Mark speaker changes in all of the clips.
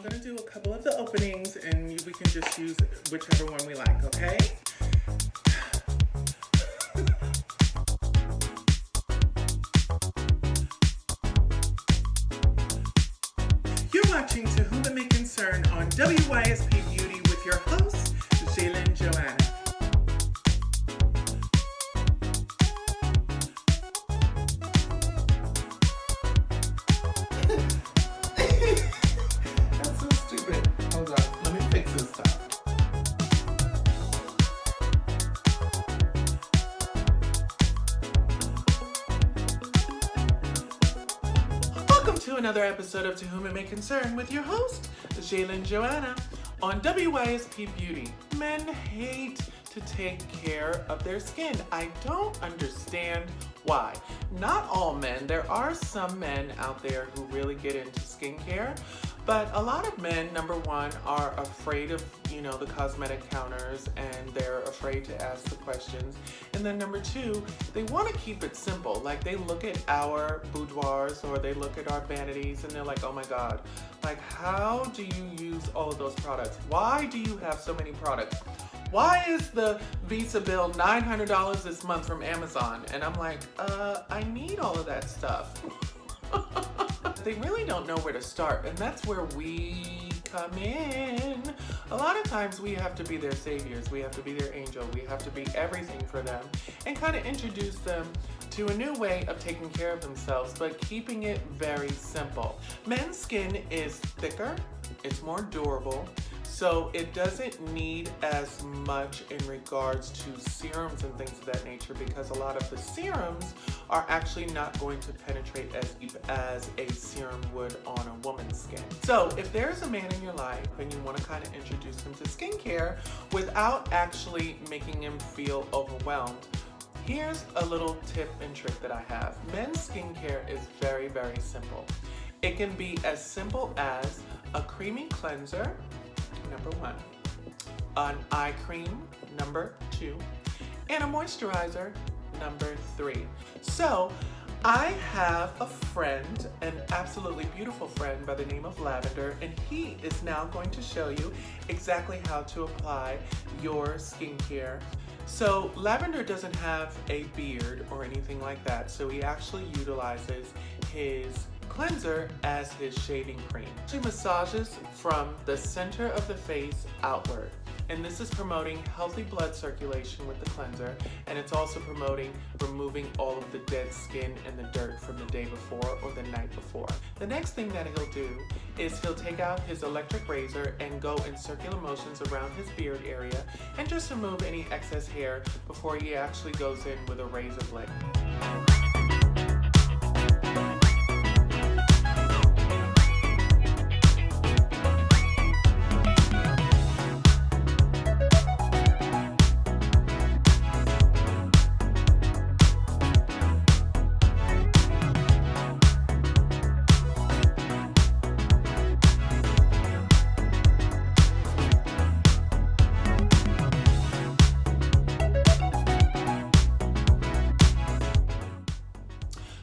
Speaker 1: gonna do a couple of the openings and we can just use whichever one we like, okay? You're watching To Whom It May Concern on WYSP Beauty with your host, JaiLynn and Joanna. That's so stupid. Hold on, let me fix this stuff. Welcome to another episode of To Whom It May Concern with your host, JaiLynn and Joanna, on WYSP Beauty. Men hate to take care of their skin. I don't understand why. Not all men. There are some men out there who really get into skincare, but a lot of men, number one, are afraid of, the cosmetic counters and they're afraid to ask the questions. And then number two, they want to keep it simple. Like they look at our boudoirs or they look at our vanities and they're like, oh my God, like how do you use all of those products? Why do you have so many products? Why is the Visa bill $900 this month from Amazon? And I'm like, I need all of that stuff. They really don't know where to start, and that's where we come in. A lot of times we have to be their saviors, we have to be their angel, we have to be everything for them, and kind of introduce them to a new way of taking care of themselves, but keeping it very simple. Men's skin is thicker, it's more durable, so it doesn't need as much in regards to serums and things of that nature, because a lot of the serums are actually not going to penetrate as deep as a serum would on a woman's skin. So if there's a man in your life and you want to kind of introduce him to skincare without actually making him feel overwhelmed, here's a little tip and trick that I have. Men's skincare is very, very simple. It can be as simple as a creamy cleanser, number one, an eye cream, number two, and a moisturizer, number three. So I have a friend, an absolutely beautiful friend by the name of Lavender, and he is now going to show you exactly how to apply your skincare. So Lavender doesn't have a beard or anything like that, so he actually utilizes his cleanser as his shaving cream. She massages from the center of the face outward, and this is promoting healthy blood circulation with the cleanser, and it's also promoting removing all of the dead skin and the dirt from the day before or the night before. The next thing that he'll do is he'll take out his electric razor and go in circular motions around his beard area and just remove any excess hair before he actually goes in with a razor blade.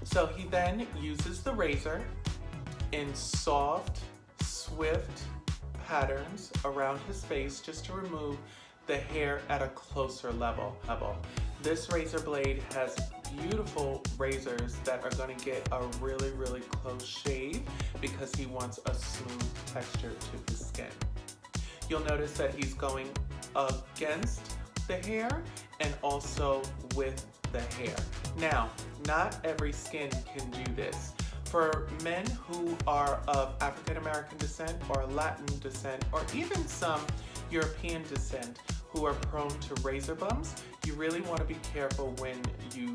Speaker 1: So he then uses the razor in soft, swift patterns around his face just to remove the hair at a closer level. This razor blade has beautiful razors that are going to get a really, really close shave because he wants a smooth texture to his skin. You'll notice that he's going against the hair and also with the hair. Now, not every skin can do this. For men who are of African American descent or Latin descent or even some European descent who are prone to razor bumps, you really want to be careful when you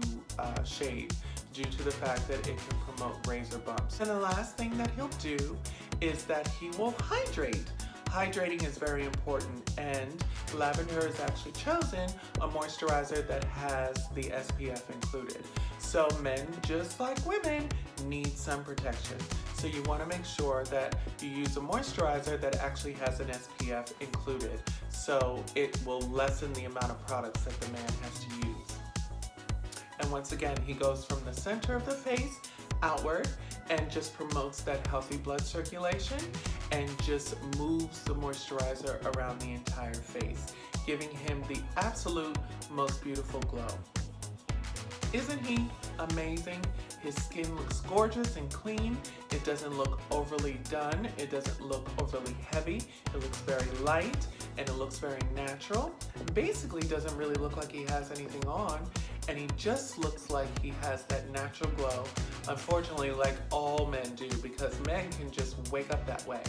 Speaker 1: shave due to the fact that it can promote razor bumps. And the last thing that he'll do is that he will hydrate. Hydrating is very important, and Lavender has actually chosen a moisturizer that has the SPF included. So men, just like women, need some protection. So you want to make sure that you use a moisturizer that actually has an SPF included, so it will lessen the amount of products that the man has to use. And once again, he goes from the center of the face outward and just promotes that healthy blood circulation and just moves the moisturizer around the entire face, giving him the absolute most beautiful glow. Isn't he amazing? His skin looks gorgeous and clean. It doesn't look overly done. It doesn't look overly heavy. It looks very light and it looks very natural. Basically doesn't really look like he has anything on, and he just looks like he has that natural glow. Unfortunately, like all men do, because men can just wake up that way.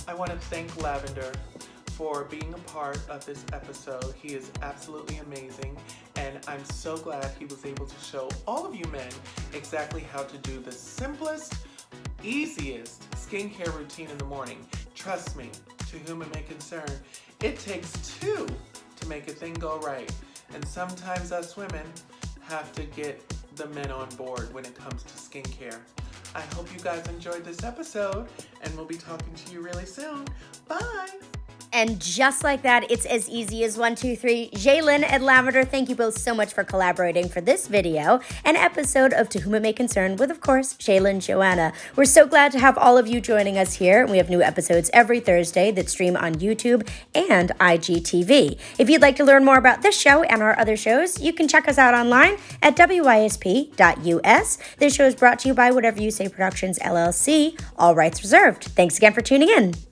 Speaker 1: I want to thank Lavender for being a part of this episode. He is absolutely amazing, and I'm so glad he was able to show all of you men exactly how to do the simplest, easiest skincare routine in the morning. Trust me, to whom it may concern, it takes two to make a thing go right, and sometimes us women have to get the men on board when it comes to skincare. I hope you guys enjoyed this episode, and we'll be talking to you really soon. Bye!
Speaker 2: And just like that, it's as easy as 1, 2, 3. JaiLynn and Lavender, thank you both so much for collaborating for this video, an episode of To Whom It May Concern with, of course, JaiLynn and Joanna. We're so glad to have all of you joining us here. We have new episodes every Thursday that stream on YouTube and IGTV. If you'd like to learn more about this show and our other shows, you can check us out online at WYSP.us. This show is brought to you by Whatever You Say Productions, LLC. All rights reserved. Thanks again for tuning in.